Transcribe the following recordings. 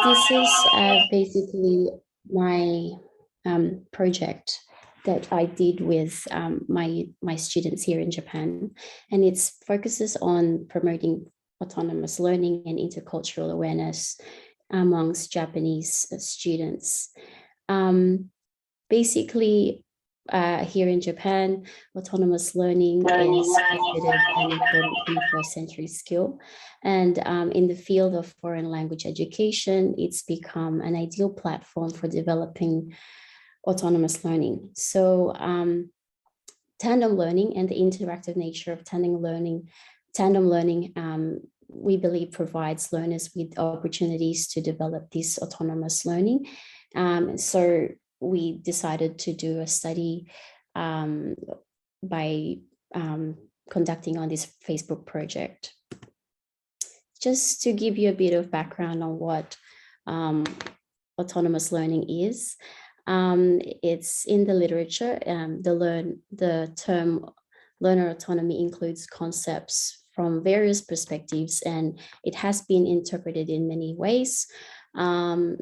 This is basically my project that I did with my students here in Japan, and it focuses on promoting autonomous learning and intercultural awareness amongst Japanese students. Basically, here in Japan, autonomous learning is considered an important 21st century skill. And in the field of foreign language education, it's become an ideal platform for developing autonomous learning. So tandem learning and the interactive nature of tandem learning, we believe provides learners with opportunities to develop this autonomous learning. So we decided to do a study by conducting on this Facebook project. Just to give you a bit of background on what autonomous learning is, it's in the literature. The term learner autonomy includes concepts from various perspectives, and it has been interpreted in many ways. The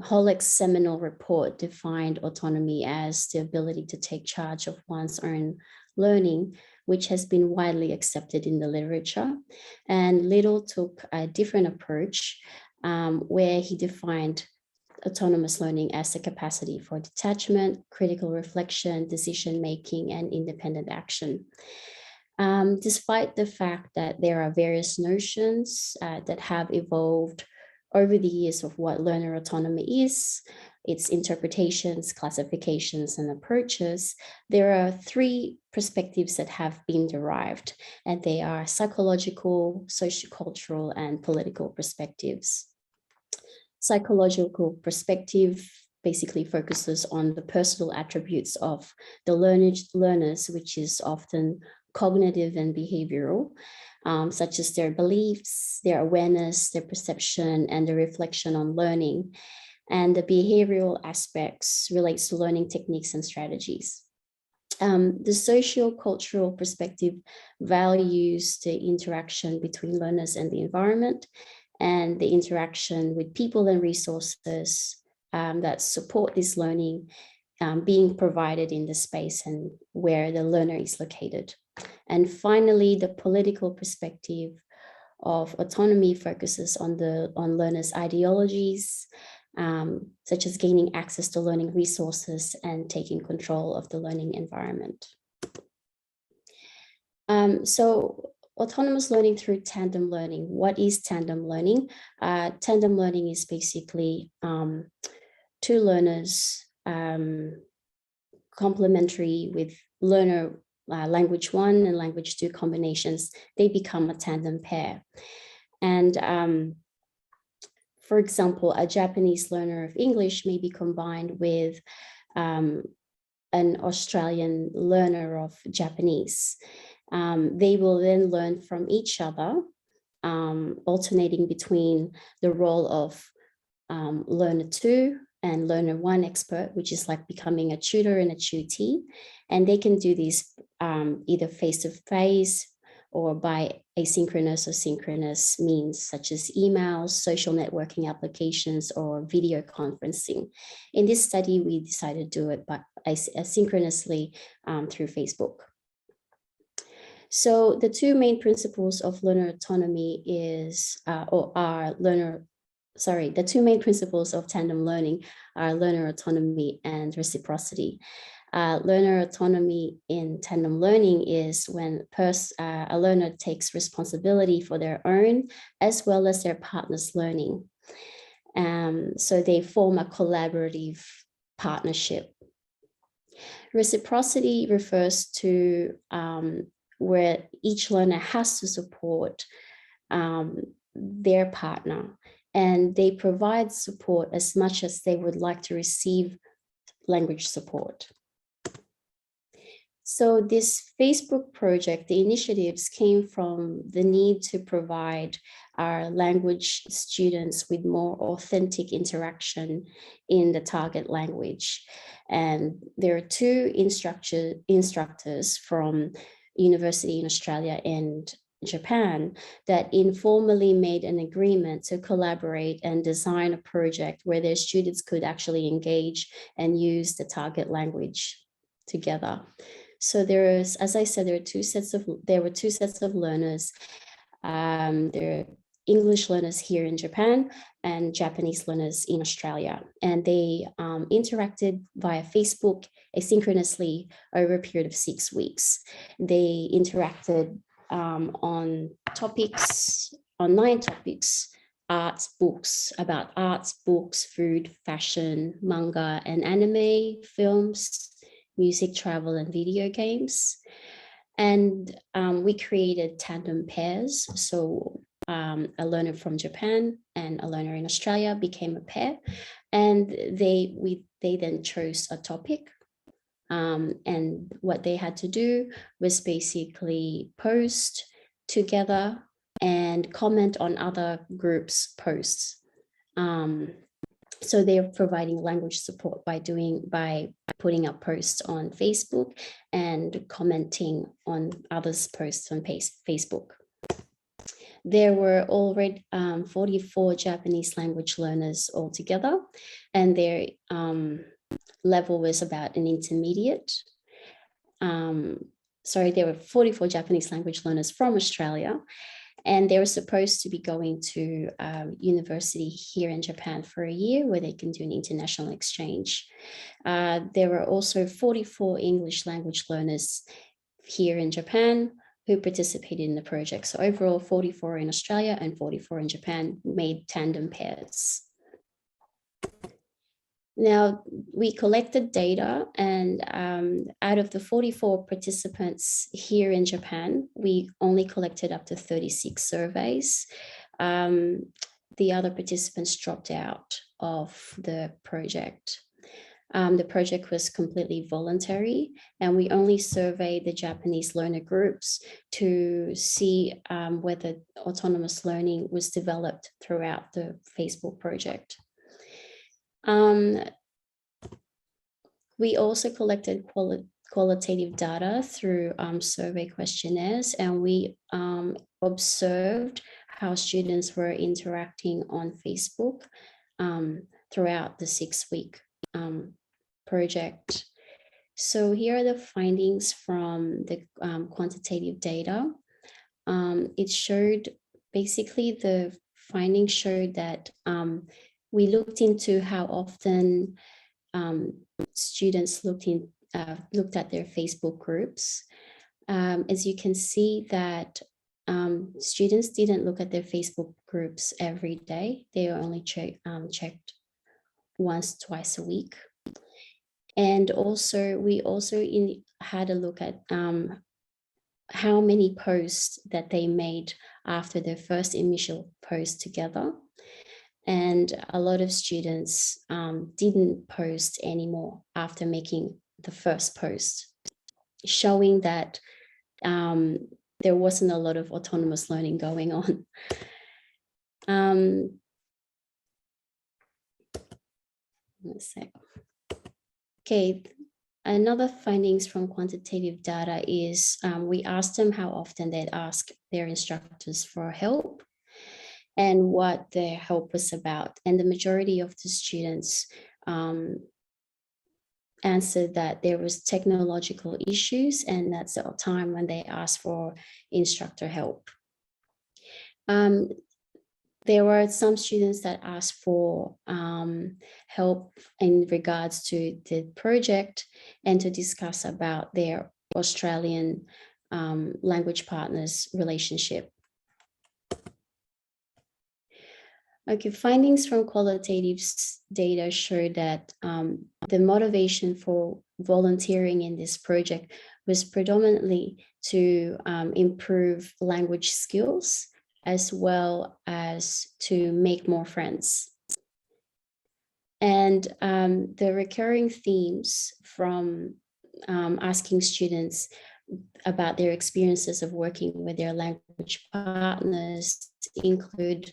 Holleck's seminal report defined autonomy as the ability to take charge of one's own learning, which has been widely accepted in the literature. And Little took a different approach where he defined autonomous learning as the capacity for detachment, critical reflection, decision-making, and independent action. Despite the fact that there are various notions that have evolved over the years of what learner autonomy is, its interpretations, classifications, and approaches, there are three perspectives that have been derived, and they are psychological, sociocultural, and political perspectives. Psychological perspective basically focuses on the personal attributes of the learners, which is often cognitive and behavioral, such as their beliefs, their awareness, their perception, and the reflection on learning. And the behavioral aspects relates to learning techniques and strategies. The socio-cultural perspective values the interaction between learners and the environment, and the interaction with people and resources that support this learning being provided in the space and where the learner is located. And finally, the political perspective of autonomy focuses on learners' ideologies, such as gaining access to learning resources and taking control of the learning environment. So autonomous learning through tandem learning. What is tandem learning? Tandem learning is basically two learners complementary with learner language 1 and language 2 combinations. They become a tandem pair. And for example, a Japanese learner of English may be combined with an Australian learner of Japanese. They will then learn from each other, alternating between the role of learner 2 and learner 1 expert, which is like becoming a tutor and a tutee. And they can do this either face-to-face or by asynchronous or synchronous means, such as emails, social networking applications, or video conferencing. In this study, we decided to do it asynchronously through Facebook. So the two main principles of learner autonomy the two main principles of tandem learning are learner autonomy and reciprocity. Learner autonomy in tandem learning is when a learner takes responsibility for their own as well as their partner's learning. So they form a collaborative partnership. Reciprocity refers to where each learner has to support their partner, and they provide support as much as they would like to receive language support. So this Facebook project, the initiatives came from the need to provide our language students with more authentic interaction in the target language. And there are two instructors from university in Australia and Japan that informally made an agreement to collaborate and design a project where their students could actually engage and use the target language together. So there is, as I said, there were two sets of learners. There are English learners here in Japan and Japanese learners in Australia. And they interacted via Facebook asynchronously over a period of 6 weeks. They interacted on 9 topics, about arts, books, food, fashion, manga and anime, films, music, travel, and video games. And we created Tandem Pairs. So a learner from Japan and a learner in Australia became a pair, and they then chose a topic. And what they had to do was basically post together and comment on other groups' posts. So they're providing language support by putting up posts on Facebook and commenting on others' posts on Facebook. There were already 44 Japanese language learners altogether, and their level was about an intermediate. There were 44 Japanese language learners from Australia, and they were supposed to be going to university here in Japan for a year where they can do an international exchange. There were also 44 English language learners here in Japan who participated in the project. So overall, 44 in Australia and 44 in Japan made Tandem Pairs. Now, we collected data, and out of the 44 participants here in Japan, we only collected up to 36 surveys. The other participants dropped out of the project. The project was completely voluntary, and we only surveyed the Japanese learner groups to see whether autonomous learning was developed throughout the Facebook project. We also collected qualitative data through survey questionnaires, and we observed how students were interacting on Facebook throughout the 6-week project. So here are the findings from the quantitative data. It showed, basically the findings showed that we looked into how often students looked at their Facebook groups. As you can see that students didn't look at their Facebook groups every day. They only checked once, twice a week. And also, we also had a look at how many posts that they made after their first initial post together. And a lot of students didn't post anymore after making the first post, showing that there wasn't a lot of autonomous learning going on. Let's see. Okay, another findings from quantitative data is we asked them how often they'd ask their instructors for help and what their help was about. And the majority of the students answered that there was technological issues, and that's the time when they asked for instructor help. There were some students that asked for help in regards to the project and to discuss about their Australian language partners relationship. Okay, findings from qualitative data show that the motivation for volunteering in this project was predominantly to improve language skills as well as to make more friends. And the recurring themes from asking students about their experiences of working with their language partners include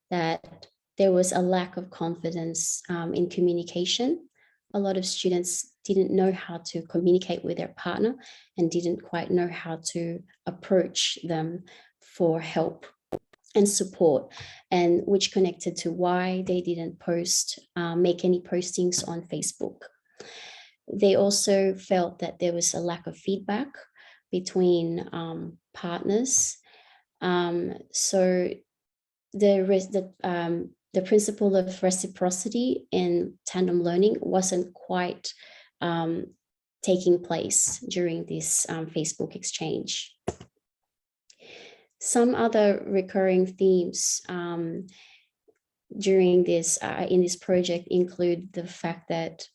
that there was a lack of confidence in communication. A lot of students didn't know how to communicate with their partner and didn't quite know how to approach them for help and support, and which connected to why they didn't make any postings on Facebook. They also felt that there was a lack of feedback between partners. So the principle of reciprocity in tandem learning wasn't quite taking place during this Facebook exchange. Some other recurring themes during this in this project include the fact that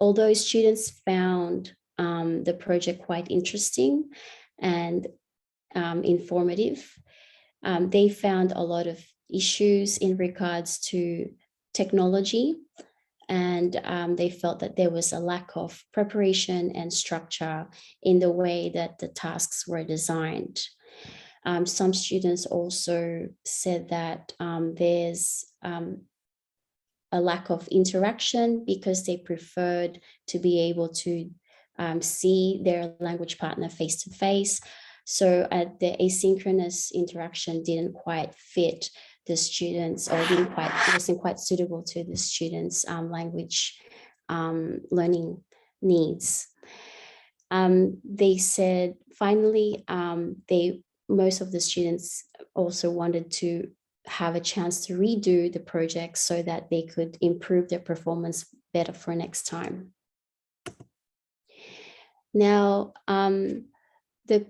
although students found the project quite interesting and informative, they found a lot of issues in regards to technology, and they felt that there was a lack of preparation and structure in the way that the tasks were designed. Some students also said that there's a lack of interaction because they preferred to be able to see their language partner face to face. So the asynchronous interaction didn't quite fit the students, or wasn't quite suitable to the students' language learning needs. They said finally, most of the students also wanted to have a chance to redo the project so that they could improve their performance better for next time. Now, the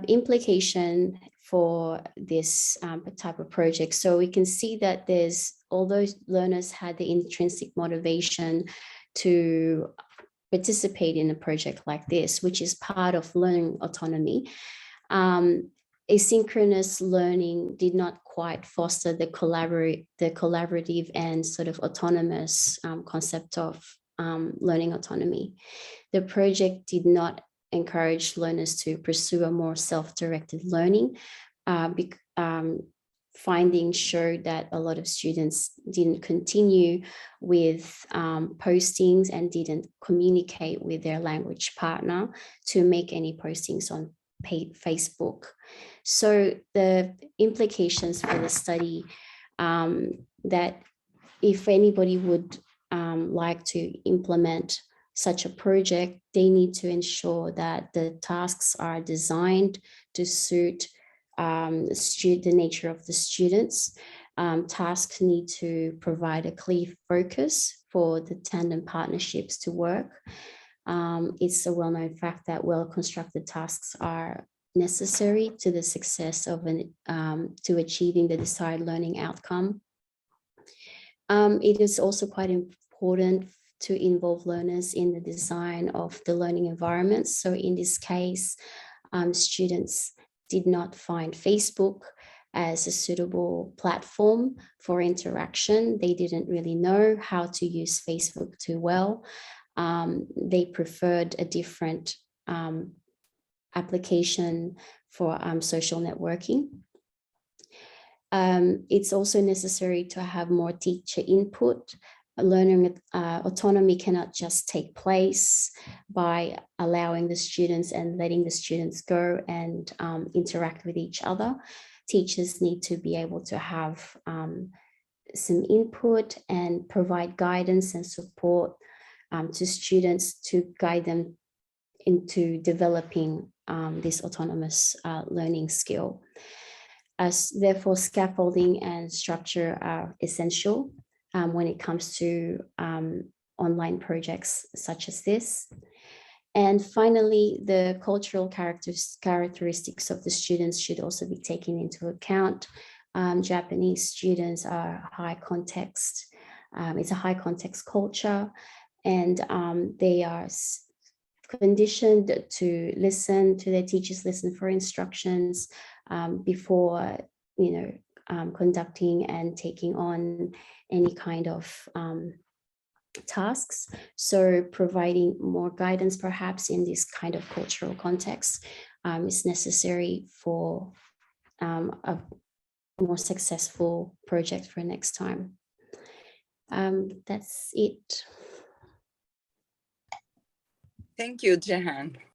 implication for this type of project. So we can see that although learners had the intrinsic motivation to participate in a project like this, which is part of learning autonomy, asynchronous learning did not quite foster the collaborative and sort of autonomous concept of learning autonomy. The project did not encourage learners to pursue a more self-directed learning. Findings showed that a lot of students didn't continue with postings and didn't communicate with their language partner to make any postings on Facebook. So the implications for the study, that if anybody would like to implement such a project, they need to ensure that the tasks are designed to suit the nature of the students. Tasks need to provide a clear focus for the tandem partnerships to work. It's a well-known fact that well-constructed tasks are necessary to the success of to achieving the desired learning outcome. It is also quite important to involve learners in the design of the learning environments. So in this case, students did not find Facebook as a suitable platform for interaction. They didn't really know how to use Facebook too well. They preferred a different application for social networking. It's also necessary to have more teacher input. Learning autonomy cannot just take place by allowing the students and letting the students go and interact with each other. Teachers need to be able to have some input and provide guidance and support to students to guide them into developing this autonomous learning skill. Therefore, scaffolding and structure are essential when it comes to online projects such as this. And finally, the cultural characteristics of the students should also be taken into account. Japanese students are high context. It's a high context culture, and they are conditioned to listen to their teachers, listen for instructions before, conducting and taking on any kind of tasks. So providing more guidance, perhaps in this kind of cultural context, is necessary for a more successful project for next time. That's it. Thank you, Jehan.